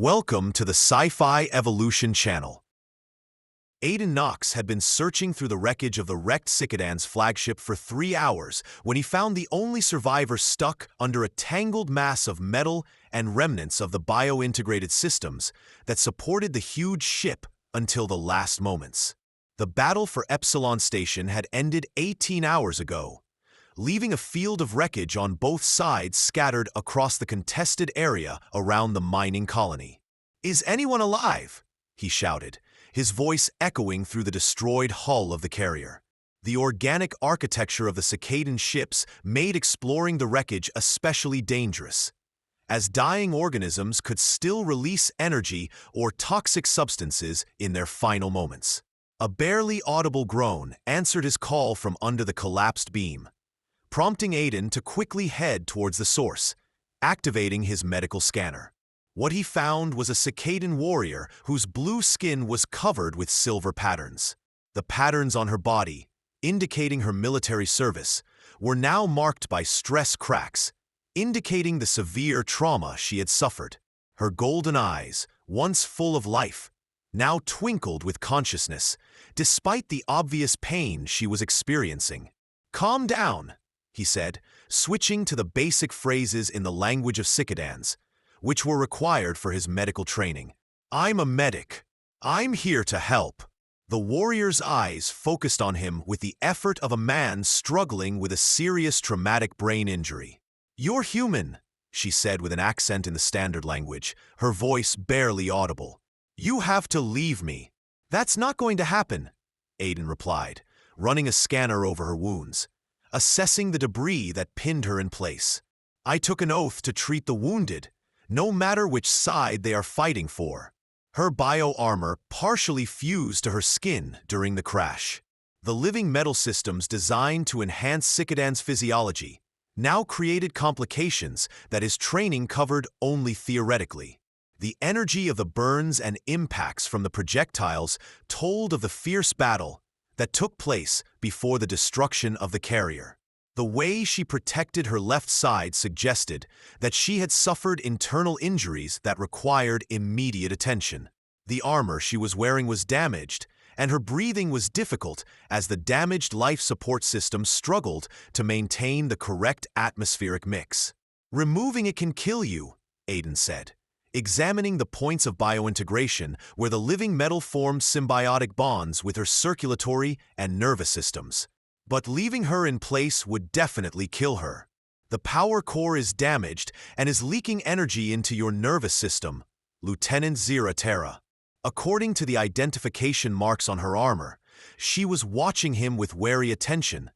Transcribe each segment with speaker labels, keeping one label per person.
Speaker 1: Welcome to the Sci-Fi Evolution channel. Aiden Knox had been searching through the wreckage of the wrecked Cicadan's flagship for 3 hours when he found the only survivor stuck under a tangled mass of metal and remnants of the bio-integrated systems that supported the huge ship until the last moments. The battle for Epsilon Station had ended 18 hours ago, leaving a field of wreckage on both sides scattered across the contested area around the mining colony. "Is anyone alive?" he shouted, his voice echoing through the destroyed hull of the carrier. The organic architecture of the Cicadan ships made exploring the wreckage especially dangerous, as dying organisms could still release energy or toxic substances in their final moments. A barely audible groan answered his call from under the collapsed beam, prompting Aiden to quickly head towards the source, activating his medical scanner. What he found was a Cicadan warrior whose blue skin was covered with silver patterns. The patterns on her body, indicating her military service, were now marked by stress cracks, indicating the severe trauma she had suffered. Her golden eyes, once full of life, now twinkled with consciousness, despite the obvious pain she was experiencing. "Calm down," he said, switching to the basic phrases in the language of Cicadans, which were required for his medical training. "I'm a medic. I'm here to help." The warrior's eyes focused on him with the effort of a man struggling with a serious traumatic brain injury. "You're human," she said with an accent in the standard language, her voice barely audible. "You have to leave me." "That's not going to happen," Aiden replied, running a scanner over her wounds, assessing the debris that pinned her in place. "I took an oath to treat the wounded, no matter which side they are fighting for." Her bio-armor partially fused to her skin during the crash. The living metal systems designed to enhance Cicadan's physiology now created complications that his training covered only theoretically. The energy of the burns and impacts from the projectiles told of the fierce battle that took place before the destruction of the carrier. The way she protected her left side suggested that she had suffered internal injuries that required immediate attention. The armor she was wearing was damaged, and her breathing was difficult as the damaged life support system struggled to maintain the correct atmospheric mix. "Removing it can kill you," Aiden said, examining the points of biointegration where the living metal formed symbiotic bonds with her circulatory and nervous systems. "But leaving her in place would definitely kill her. The power core is damaged and is leaking energy into your nervous system, Lieutenant Zira Terra." According to the identification marks on her armor, she was watching him with wary attention,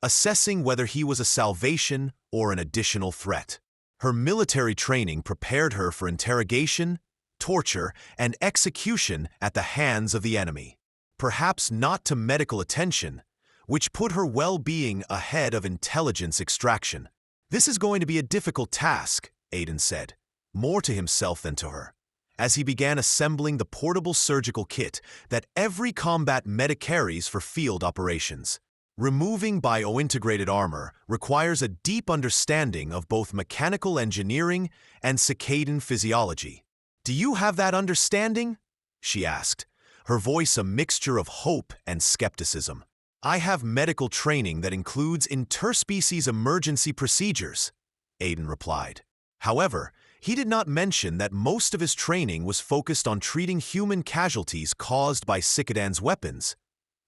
Speaker 1: assessing whether he was a salvation or an additional threat. Her military training prepared her for interrogation, torture, and execution at the hands of the enemy. Perhaps not to medical attention, which put her well-being ahead of intelligence extraction. "This is going to be a difficult task," Aiden said, more to himself than to her, as he began assembling the portable surgical kit that every combat medic carries for field operations. Removing bio-integrated armor requires a deep understanding of both mechanical engineering and Cicadan physiology. "Do you have that understanding?" she asked, her voice a mixture of hope and skepticism. "I have medical training that includes interspecies emergency procedures," Aiden replied. However, he did not mention that most of his training was focused on treating human casualties caused by Cicadan's weapons,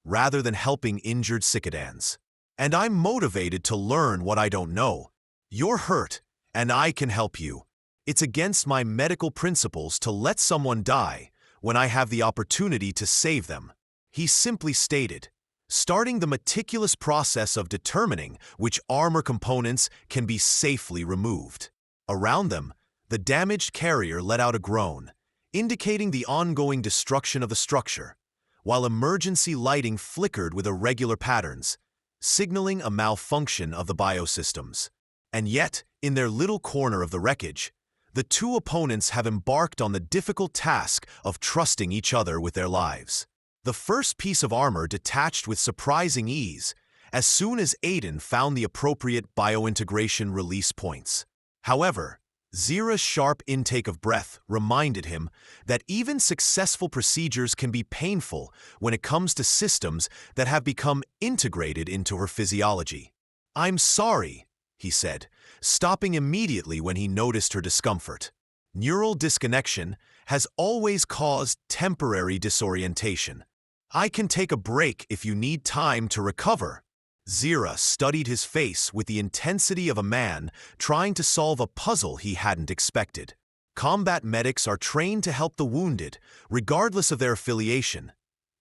Speaker 1: rather than helping injured Cicadans. "And I'm motivated to learn what I don't know. You're hurt, and I can help you. It's against my medical principles to let someone die when I have the opportunity to save them," he simply stated, starting the meticulous process of determining which armor components can be safely removed. Around them, the damaged carrier let out a groan, indicating the ongoing destruction of the structure, while emergency lighting flickered with irregular patterns, signaling a malfunction of the biosystems. And yet, in their little corner of the wreckage, the two opponents have embarked on the difficult task of trusting each other with their lives. The first piece of armor detached with surprising ease as soon as Aiden found the appropriate biointegration release points. However, Zira's sharp intake of breath reminded him that even successful procedures can be painful when it comes to systems that have become integrated into her physiology. "I'm sorry," he said, stopping immediately when he noticed her discomfort. Neural disconnection has always caused temporary disorientation. "I can take a break if you need time to recover." Zira studied his face with the intensity of a man trying to solve a puzzle he hadn't expected. "Combat medics are trained to help the wounded, regardless of their affiliation,"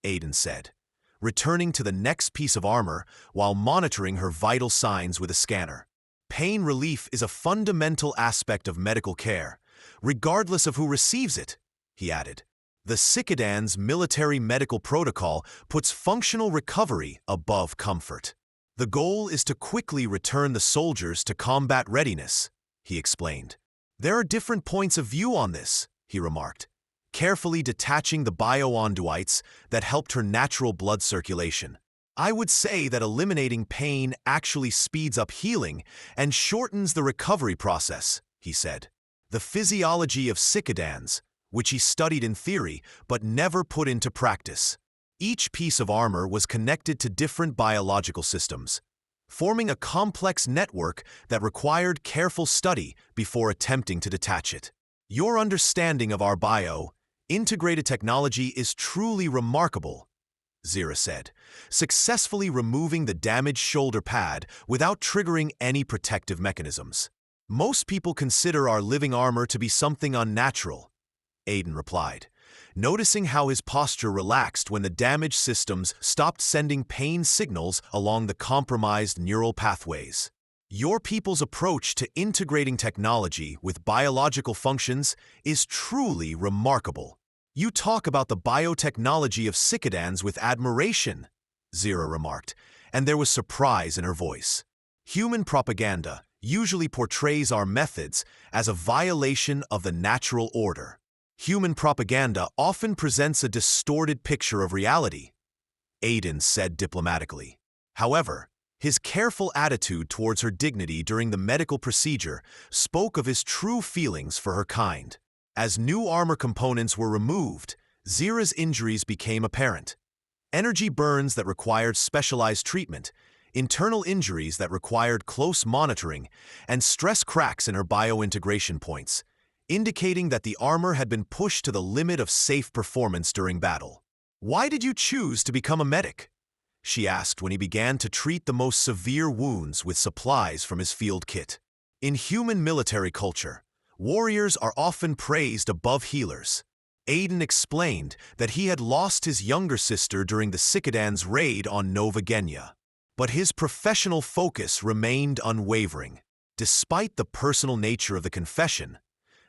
Speaker 1: Aiden said, returning to the next piece of armor while monitoring her vital signs with a scanner. "Pain relief is a fundamental aspect of medical care, regardless of who receives it," he added. "The Cicadan's military medical protocol puts functional recovery above comfort. The goal is to quickly return the soldiers to combat readiness," he explained. "There are different points of view on this," he remarked, carefully detaching the bioenduites that helped her natural blood circulation. "I would say that eliminating pain actually speeds up healing and shortens the recovery process," he said. The physiology of Cicadans, which he studied in theory but never put into practice. Each piece of armor was connected to different biological systems, forming a complex network that required careful study before attempting to detach it. "Your understanding of our integrated technology is truly remarkable," Zira said, successfully removing the damaged shoulder pad without triggering any protective mechanisms. "Most people consider our living armor to be something unnatural," Aiden replied, noticing how his posture relaxed when the damaged systems stopped sending pain signals along the compromised neural pathways. "Your people's approach to integrating technology with biological functions is truly remarkable. You talk about the biotechnology of Cicadans with admiration," Zira remarked, and there was surprise in her voice. "Human propaganda usually portrays our methods as a violation of the natural order. Human propaganda often presents a distorted picture of reality," Aiden said diplomatically. However, his careful attitude towards her dignity during the medical procedure spoke of his true feelings for her kind. As new armor components were removed, Zira's injuries became apparent. Energy burns that required specialized treatment, internal injuries that required close monitoring, and stress cracks in her biointegration points, indicating that the armor had been pushed to the limit of safe performance during battle. "Why did you choose to become a medic?" she asked when he began to treat the most severe wounds with supplies from his field kit. "In human military culture, warriors are often praised above healers." Aiden explained that he had lost his younger sister during the Cicadan's raid on Nova Genya, but his professional focus remained unwavering. Despite the personal nature of the confession,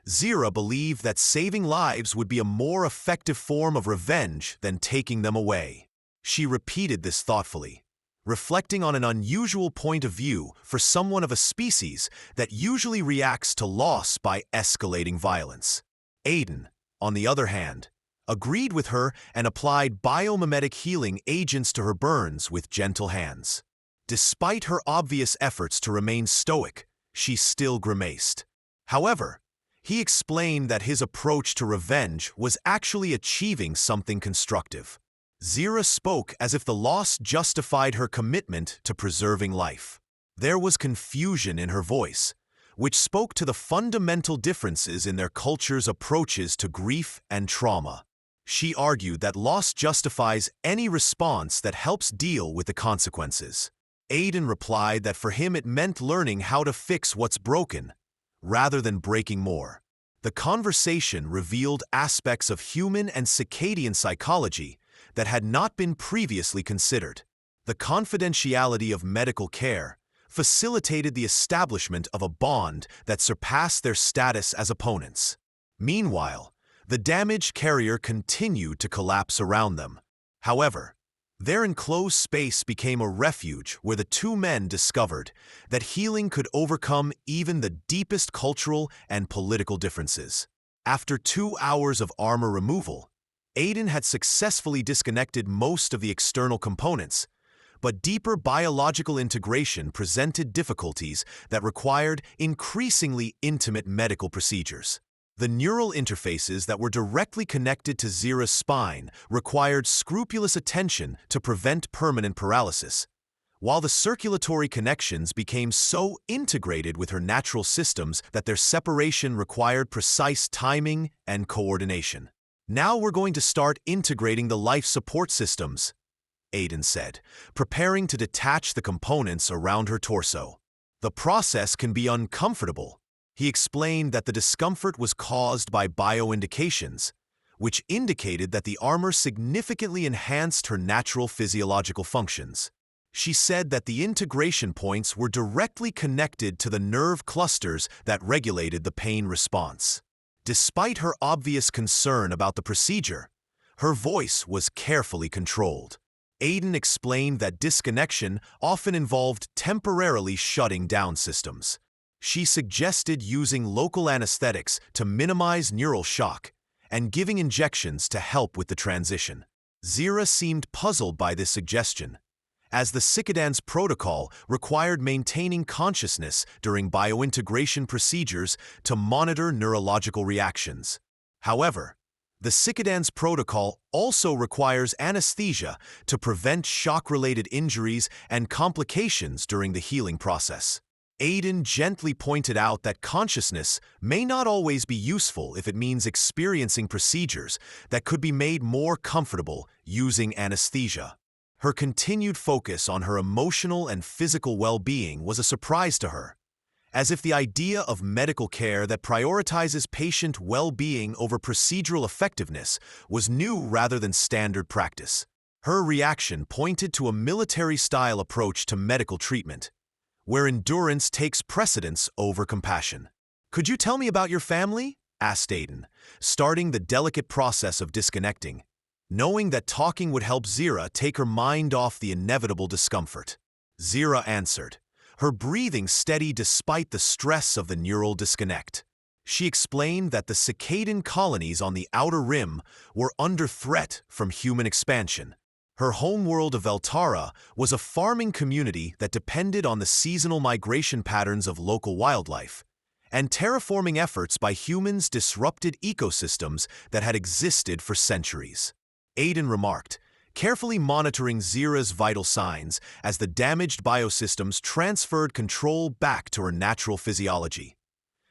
Speaker 1: Zira believed that saving lives would be a more effective form of revenge than taking them away. She repeated this thoughtfully, reflecting on an unusual point of view for someone of a species that usually reacts to loss by escalating violence. Aiden, on the other hand, agreed with her and applied biomimetic healing agents to her burns with gentle hands. Despite her obvious efforts to remain stoic, she still grimaced. However, he explained that his approach to revenge was actually achieving something constructive. Zira spoke as if the loss justified her commitment to preserving life. There was confusion in her voice, which spoke to the fundamental differences in their culture's approaches to grief and trauma. She argued that loss justifies any response that helps deal with the consequences. Aiden replied that for him it meant learning how to fix what's broken, rather than breaking more. The conversation revealed aspects of human and circadian psychology that had not been previously considered. The confidentiality of medical care facilitated the establishment of a bond that surpassed their status as opponents. Meanwhile, the damaged carrier continued to collapse around them. However, their enclosed space became a refuge where the two men discovered that healing could overcome even the deepest cultural and political differences. After 2 hours of armor removal, Aiden had successfully disconnected most of the external components, but deeper biological integration presented difficulties that required increasingly intimate medical procedures. The neural interfaces that were directly connected to Zira's spine required scrupulous attention to prevent permanent paralysis, while the circulatory connections became so integrated with her natural systems that their separation required precise timing and coordination. "Now we're going to start integrating the life support systems," Aiden said, preparing to detach the components around her torso. "The process can be uncomfortable." He explained that the discomfort was caused by bioindications, which indicated that the armor significantly enhanced her natural physiological functions. She said that the integration points were directly connected to the nerve clusters that regulated the pain response. Despite her obvious concern about the procedure, her voice was carefully controlled. Aiden explained that disconnection often involved temporarily shutting down systems. She suggested using local anesthetics to minimize neural shock and giving injections to help with the transition. Zira seemed puzzled by this suggestion, as the Cicadans protocol required maintaining consciousness during biointegration procedures to monitor neurological reactions. However, the Cicadans protocol also requires anesthesia to prevent shock-related injuries and complications during the healing process. Aiden gently pointed out that consciousness may not always be useful if it means experiencing procedures that could be made more comfortable using anesthesia. Her continued focus on her emotional and physical well-being was a surprise to her, as if the idea of medical care that prioritizes patient well-being over procedural effectiveness was new rather than standard practice. Her reaction pointed to a military-style approach to medical treatment, where endurance takes precedence over compassion. "Could you tell me about your family?" asked Aiden, starting the delicate process of disconnecting, knowing that talking would help Zira take her mind off the inevitable discomfort. Zira answered, her breathing steady despite the stress of the neural disconnect. She explained that the cicadan colonies on the outer rim were under threat from human expansion. Her homeworld of Eltara was a farming community that depended on the seasonal migration patterns of local wildlife, and terraforming efforts by humans disrupted ecosystems that had existed for centuries. Aiden remarked, carefully monitoring Zira's vital signs as the damaged biosystems transferred control back to her natural physiology.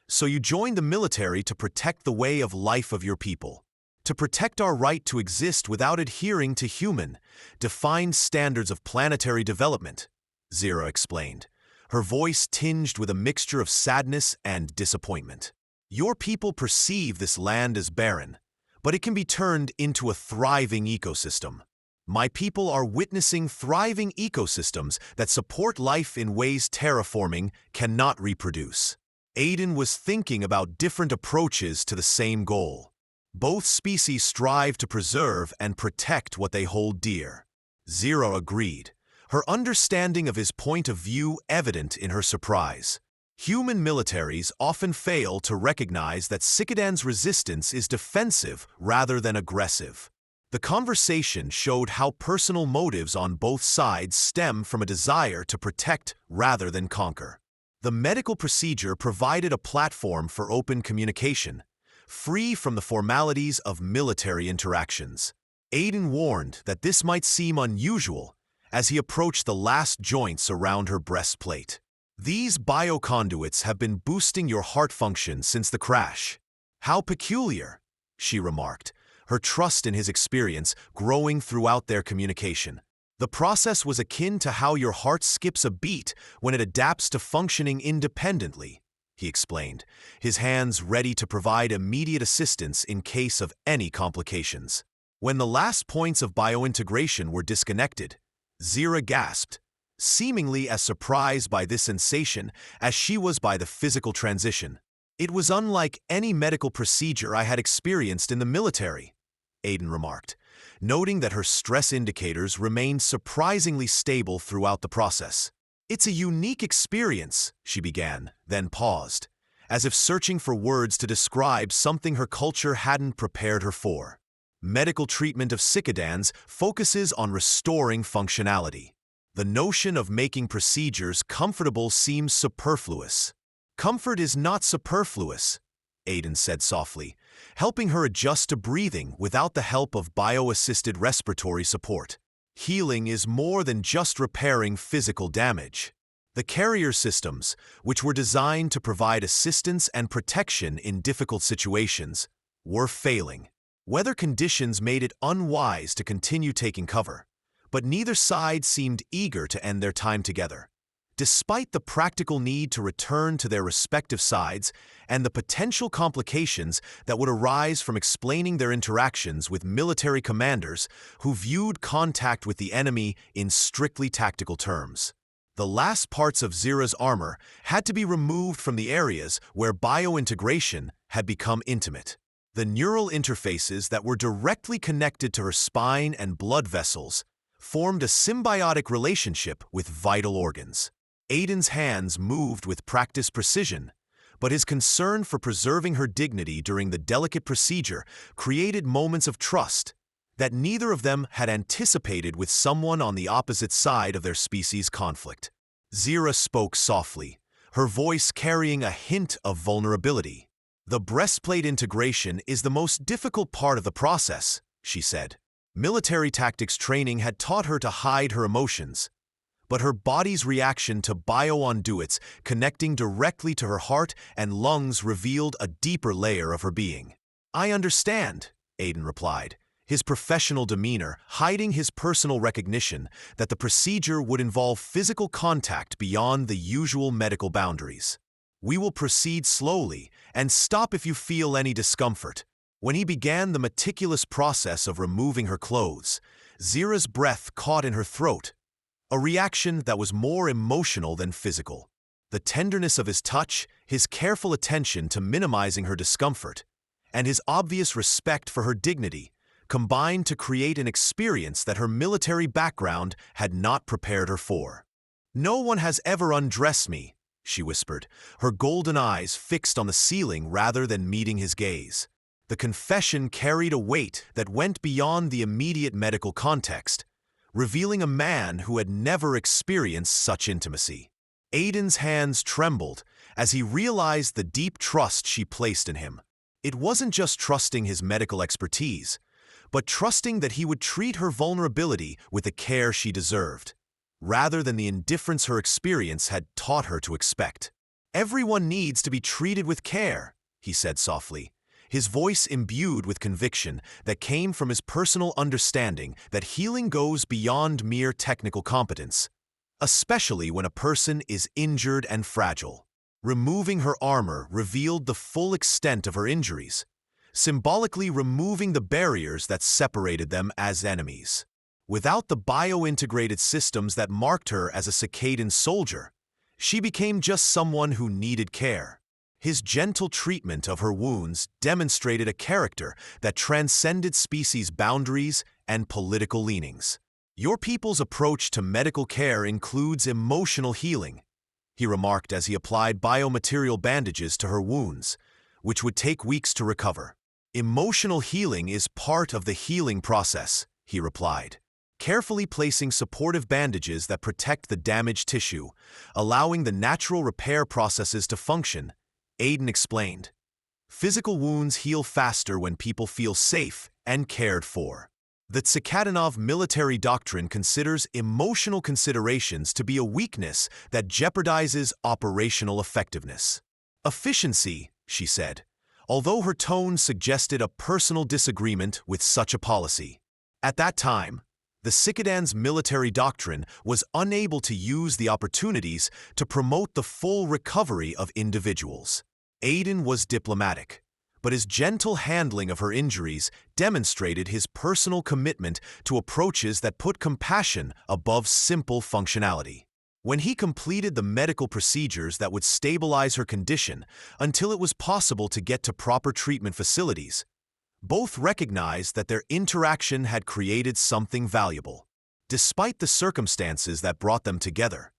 Speaker 1: "So you joined the military to protect the way of life of your people, to protect our right to exist without adhering to human, defined standards of planetary development," Zira explained, her voice tinged with a mixture of sadness and disappointment. "Your people perceive this land as barren, but it can be turned into a thriving ecosystem. My people are witnessing thriving ecosystems that support life in ways terraforming cannot reproduce." Aiden was thinking about different approaches to the same goal. Both species strive to preserve and protect what they hold dear. Zira agreed, her understanding of his point of view evident in her surprise. Human militaries often fail to recognize that Cicadan's resistance is defensive rather than aggressive. The conversation showed how personal motives on both sides stem from a desire to protect rather than conquer. The medical procedure provided a platform for open communication, free from the formalities of military interactions. Aiden warned that this might seem unusual as he approached the last joints around her breastplate. "These bioconduits have been boosting your heart function since the crash." "How peculiar," she remarked, her trust in his experience growing throughout their communication. "The process was akin to how your heart skips a beat when it adapts to functioning independently," he explained, his hands ready to provide immediate assistance in case of any complications. When the last points of biointegration were disconnected, Zira gasped, seemingly as surprised by this sensation as she was by the physical transition. "It was unlike any medical procedure I had experienced in the military," Aiden remarked, noting that her stress indicators remained surprisingly stable throughout the process. "It's a unique experience," she began, then paused, as if searching for words to describe something her culture hadn't prepared her for. "Medical treatment of Cicadans focuses on restoring functionality. The notion of making procedures comfortable seems superfluous. Comfort is not superfluous, Aiden said softly, helping her adjust to breathing without the help of bio-assisted respiratory support. Healing is more than just repairing physical damage. The carrier systems, which were designed to provide assistance and protection in difficult situations, were failing. Weather conditions made it unwise to continue taking cover, but neither side seemed eager to end their time together. Despite the practical need to return to their respective sides and the potential complications that would arise from explaining their interactions with military commanders who viewed contact with the enemy in strictly tactical terms. The last parts of Zira's armor had to be removed from the areas where biointegration had become intimate. The neural interfaces that were directly connected to her spine and blood vessels formed a symbiotic relationship with vital organs. Aiden's hands moved with practiced precision, but his concern for preserving her dignity during the delicate procedure created moments of trust that neither of them had anticipated with someone on the opposite side of their species' conflict. Zira spoke softly, her voice carrying a hint of vulnerability. "The breastplate integration is the most difficult part of the process," she said. Military tactics training had taught her to hide her emotions, but her body's reaction to bioconduits connecting directly to her heart and lungs revealed a deeper layer of her being. "I understand," Aiden replied, his professional demeanor hiding his personal recognition that the procedure would involve physical contact beyond the usual medical boundaries. "We will proceed slowly and stop if you feel any discomfort." When he began the meticulous process of removing her clothes, Zira's breath caught in her throat, a reaction that was more emotional than physical. The tenderness of his touch, his careful attention to minimizing her discomfort, and his obvious respect for her dignity combined to create an experience that her military background had not prepared her for. "No one has ever undressed me," she whispered, her golden eyes fixed on the ceiling rather than meeting his gaze. The confession carried a weight that went beyond the immediate medical context, revealing a man who had never experienced such intimacy. Aiden's hands trembled as he realized the deep trust she placed in him. It wasn't just trusting his medical expertise, but trusting that he would treat her vulnerability with the care she deserved, rather than the indifference her experience had taught her to expect. "Everyone needs to be treated with care," he said softly, his voice imbued with conviction that came from his personal understanding that healing goes beyond mere technical competence, especially when a person is injured and fragile. Removing her armor revealed the full extent of her injuries, symbolically removing the barriers that separated them as enemies. Without the bio-integrated systems that marked her as a Cicadan soldier, she became just someone who needed care. His gentle treatment of her wounds demonstrated a character that transcended species boundaries and political leanings. "Your people's approach to medical care includes emotional healing," he remarked as he applied biomaterial bandages to her wounds, which would take weeks to recover. "Emotional healing is part of the healing process," he replied, carefully placing supportive bandages that protect the damaged tissue, allowing the natural repair processes to function. Aiden explained, "Physical wounds heal faster when people feel safe and cared for." The Tsikhadinov military doctrine considers emotional considerations to be a weakness that jeopardizes operational effectiveness. "Efficiency," she said, although her tone suggested a personal disagreement with such a policy. At that time, the Cicadan's military doctrine was unable to use the opportunities to promote the full recovery of individuals. Aiden was diplomatic, but his gentle handling of her injuries demonstrated his personal commitment to approaches that put compassion above simple functionality. When he completed the medical procedures that would stabilize her condition until it was possible to get to proper treatment facilities, both recognized that their interaction had created something valuable. Despite the circumstances that brought them together,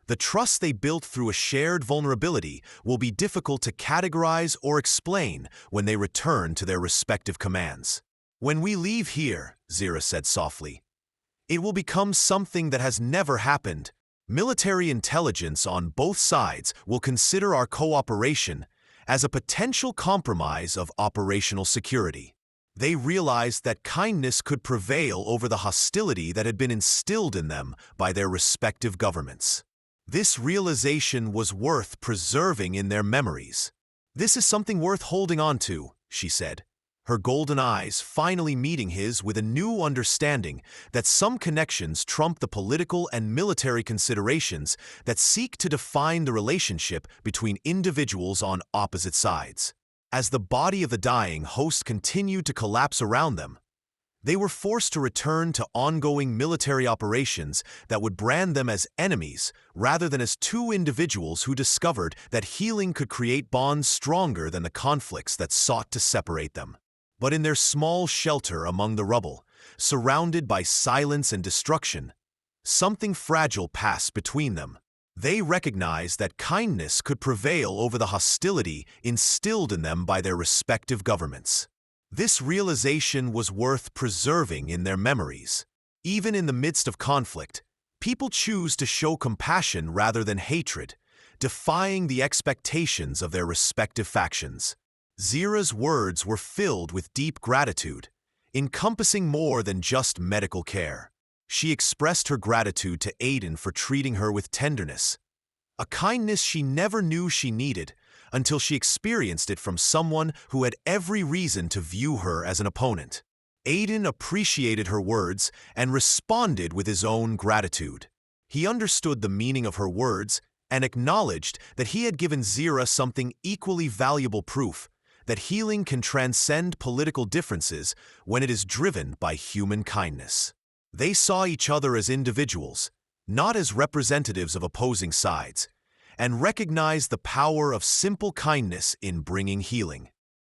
Speaker 1: the trust they built through a shared vulnerability will be difficult to categorize or explain when they return to their respective commands. "When we leave here," Zira said softly, It will become something that has never happened. Military intelligence on both sides will consider our cooperation as a potential compromise of operational security. They realized that kindness could prevail over the hostility that had been instilled in them by their respective governments. This realization was worth preserving in their memories. "This is something worth holding on to," she said, her golden eyes finally meeting his with a new understanding that some connections trump the political and military considerations that seek to define the relationship between individuals on opposite sides. As the body of the dying host continued to collapse around them, they were forced to return to ongoing military operations that would brand them as enemies rather than as two individuals who discovered that healing could create bonds stronger than the conflicts that sought to separate them. But in their small shelter among the rubble, surrounded by silence and destruction, something fragile passed between them. They recognized that kindness could prevail over the hostility instilled in them by their respective governments. This realization was worth preserving in their memories. Even in the midst of conflict, people choose to show compassion rather than hatred, defying the expectations of their respective factions. Zira's words were filled with deep gratitude, encompassing more than just medical care. She expressed her gratitude to Aiden for treating her with tenderness, a kindness she never knew she needed until she experienced it from someone who had every reason to view her as an opponent. Aiden appreciated her words and responded with his own gratitude. He understood the meaning of her words and acknowledged that he had given Zira something equally valuable proof that healing can transcend political differences when it is driven by human kindness. They saw each other as individuals, not as representatives of opposing sides, and recognized the power of simple kindness in bringing healing.